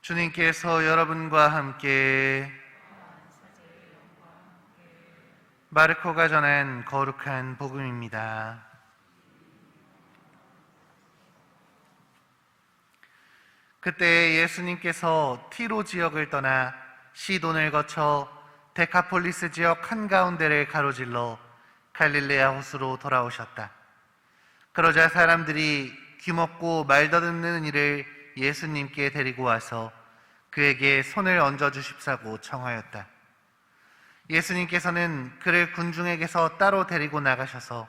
주님께서 여러분과 함께 마르코가 전한 거룩한 복음입니다. 그때 예수님께서 티로 지역을 떠나 시돈을 거쳐 데카폴리스 지역 한가운데를 가로질러 갈릴레아 호수로 돌아오셨다. 그러자 사람들이 귀먹고 말더듬는 이를 예수님께 데리고 와서 그에게 손을 얹어주십사고 청하였다. 예수님께서는 그를 군중에게서 따로 데리고 나가셔서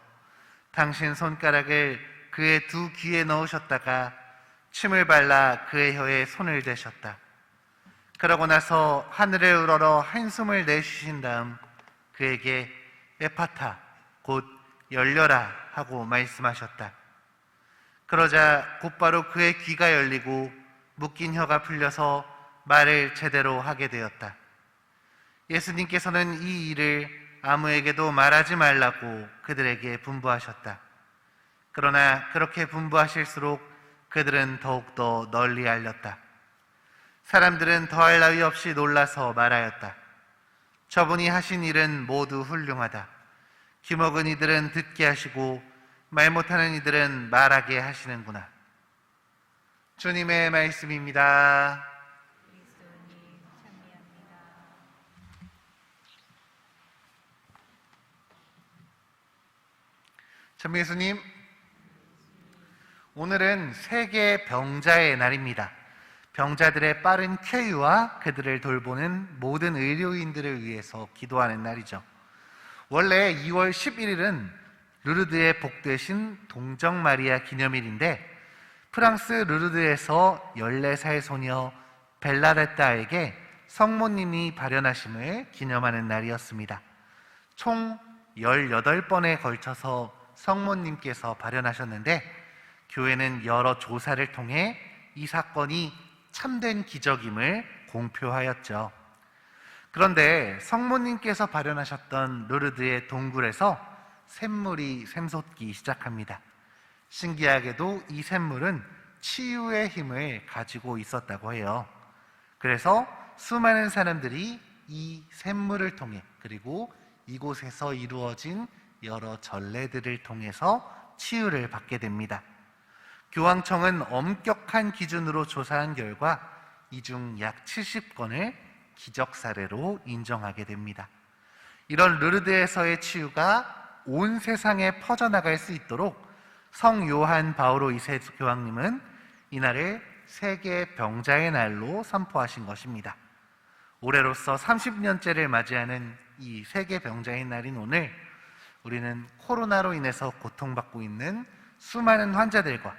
당신 손가락을 그의 두 귀에 넣으셨다가 침을 발라 그의 혀에 손을 대셨다. 그러고 나서 하늘을 우러러 한숨을 내쉬신 다음 그에게 에파타, 곧 열려라 하고 말씀하셨다. 그러자 곧바로 그의 귀가 열리고 묶인 혀가 풀려서 말을 제대로 하게 되었다. 예수님께서는 이 일을 아무에게도 말하지 말라고 그들에게 분부하셨다. 그러나 그렇게 분부하실수록 그들은 더욱더 널리 알렸다. 사람들은 더할 나위 없이 놀라서 말하였다. 저분이 하신 일은 모두 훌륭하다. 귀먹은 이들은 듣게 하시고 말 못하는 이들은 말하게 하시는구나. 주님의 말씀입니다. 참 예수님, 오늘은 세계 병자의 날입니다. 병자들의 빠른 쾌유와 그들을 돌보는 모든 의료인들을 위해서 기도하는 날이죠. 원래 2월 11일은 르르드의 복되신 동정 마리아 기념일인데 프랑스 르르드에서 14살 소녀 벨라레타에게 성모님이 발현하심을 기념하는 날이었습니다. 총 18번에 걸쳐서 성모님께서 발현하셨는데 교회는 여러 조사를 통해 이 사건이 참된 기적임을 공표하였죠. 그런데 성모님께서 발현하셨던 르르드의 동굴에서 샘물이 샘솟기 시작합니다. 신기하게도 이 샘물은 치유의 힘을 가지고 있었다고 해요. 그래서 수많은 사람들이 이 샘물을 통해 그리고 이곳에서 이루어진 여러 전례들을 통해서 치유를 받게 됩니다. 교황청은 엄격한 기준으로 조사한 결과 이 중 약 70건을 기적 사례로 인정하게 됩니다. 이런 르르드에서의 치유가 온 세상에 퍼져나갈 수 있도록 성 요한 바오로 2세 교황님은 이날을 세계 병자의 날로 선포하신 것입니다. 올해로서 30년째를 맞이하는 이 세계 병자의 날인 오늘, 우리는 코로나로 인해서 고통받고 있는 수많은 환자들과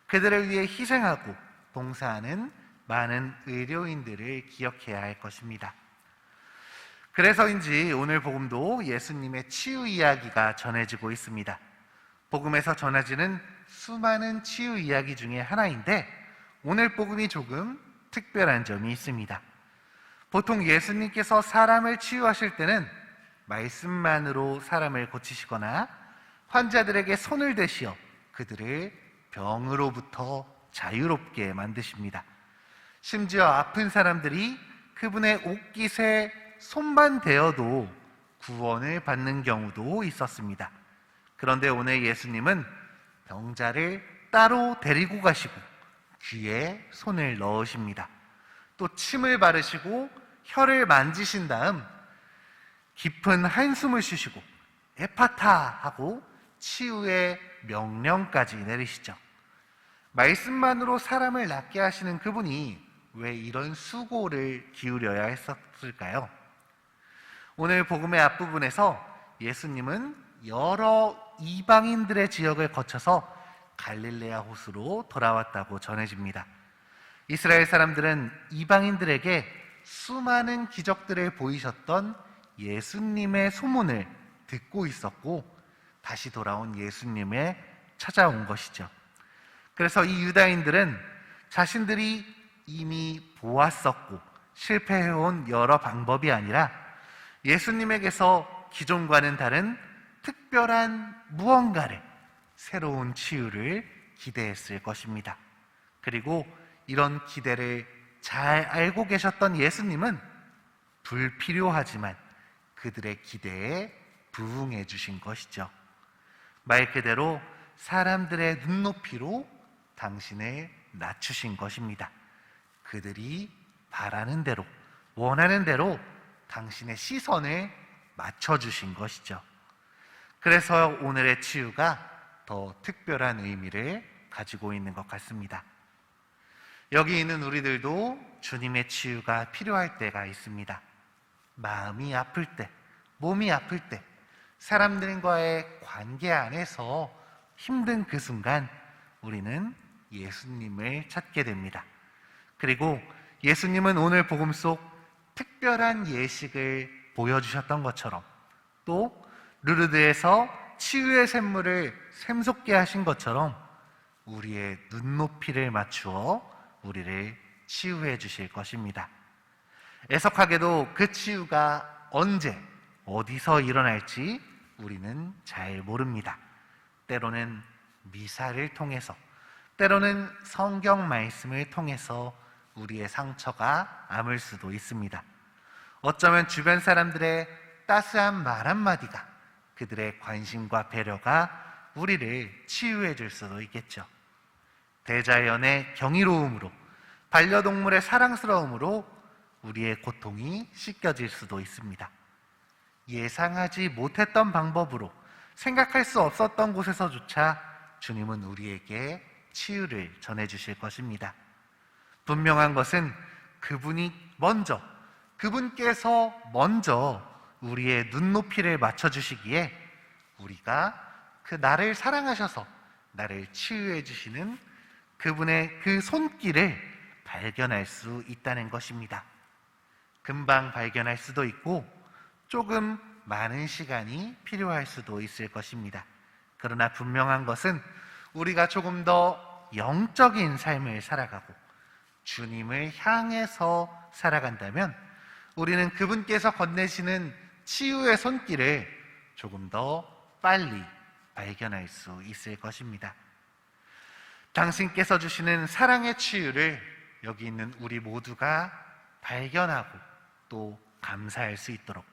그들을 위해 희생하고 봉사하는 많은 의료인들을 기억해야 할 것입니다. 그래서인지 오늘 복음도 예수님의 치유 이야기가 전해지고 있습니다. 복음에서 전해지는 수많은 치유 이야기 중에 하나인데 오늘 복음이 조금 특별한 점이 있습니다. 보통 예수님께서 사람을 치유하실 때는 말씀만으로 사람을 고치시거나 환자들에게 손을 대시어 그들을 병으로부터 자유롭게 만드십니다. 심지어 아픈 사람들이 그분의 옷깃에 손만 대어도 구원을 받는 경우도 있었습니다. 그런데 오늘 예수님은 병자를 따로 데리고 가시고 귀에 손을 넣으십니다. 또 침을 바르시고 혀를 만지신 다음 깊은 한숨을 쉬시고 에파타 하고 치유의 명령까지 내리시죠. 말씀만으로 사람을 낫게 하시는 그분이 왜 이런 수고를 기울여야 했었을까요? 오늘 복음의 앞부분에서 예수님은 여러 이방인들의 지역을 거쳐서 갈릴레아 호수로 돌아왔다고 전해집니다. 이스라엘 사람들은 이방인들에게 수많은 기적들을 보이셨던 예수님의 소문을 듣고 있었고 다시 돌아온 예수님에 찾아온 것이죠. 그래서 이 유다인들은 자신들이 이미 보았었고 실패해온 여러 방법이 아니라 예수님에게서 기존과는 다른 특별한 무언가를, 새로운 치유를 기대했을 것입니다. 그리고 이런 기대를 잘 알고 계셨던 예수님은 불필요하지만 그들의 기대에 부응해 주신 것이죠. 말 그대로 사람들의 눈높이로 당신을 낮추신 것입니다. 그들이 바라는 대로, 원하는 대로 당신의 시선을 맞춰주신 것이죠. 그래서 오늘의 치유가 더 특별한 의미를 가지고 있는 것 같습니다. 여기 있는 우리들도 주님의 치유가 필요할 때가 있습니다. 마음이 아플 때, 몸이 아플 때, 사람들과의 관계 안에서 힘든 그 순간 우리는 예수님을 찾게 됩니다. 그리고 예수님은 오늘 복음 속 특별한 예식을 보여주셨던 것처럼 또 르르드에서 치유의 샘물을 샘솟게 하신 것처럼 우리의 눈높이를 맞추어 우리를 치유해 주실 것입니다. 애석하게도 그 치유가 언제 어디서 일어날지 우리는 잘 모릅니다. 때로는 미사를 통해서, 때로는 성경 말씀을 통해서 우리의 상처가 아물 수도 있습니다. 어쩌면 주변 사람들의 따스한 말 한마디가, 그들의 관심과 배려가 우리를 치유해 줄 수도 있겠죠. 대자연의 경이로움으로, 반려동물의 사랑스러움으로 우리의 고통이 씻겨질 수도 있습니다. 예상하지 못했던 방법으로, 생각할 수 없었던 곳에서조차 주님은 우리에게 치유를 전해주실 것입니다. 분명한 것은 그분께서 먼저 우리의 눈높이를 맞춰주시기에 우리가 그 나를 사랑하셔서 나를 치유해 주시는 그분의 그 손길을 발견할 수 있다는 것입니다. 금방 발견할 수도 있고 조금 많은 시간이 필요할 수도 있을 것입니다. 그러나 분명한 것은 우리가 조금 더 영적인 삶을 살아가고 주님을 향해서 살아간다면 우리는 그분께서 건네시는 치유의 손길을 조금 더 빨리 발견할 수 있을 것입니다. 당신께서 주시는 사랑의 치유를 여기 있는 우리 모두가 발견하고 또 감사할 수 있도록,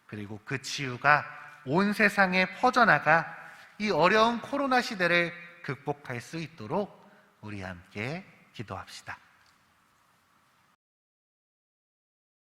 그리고 그 치유가 온 세상에 퍼져나가 이 어려운 코로나 시대를 극복할 수 있도록 우리 함께 기도합시다.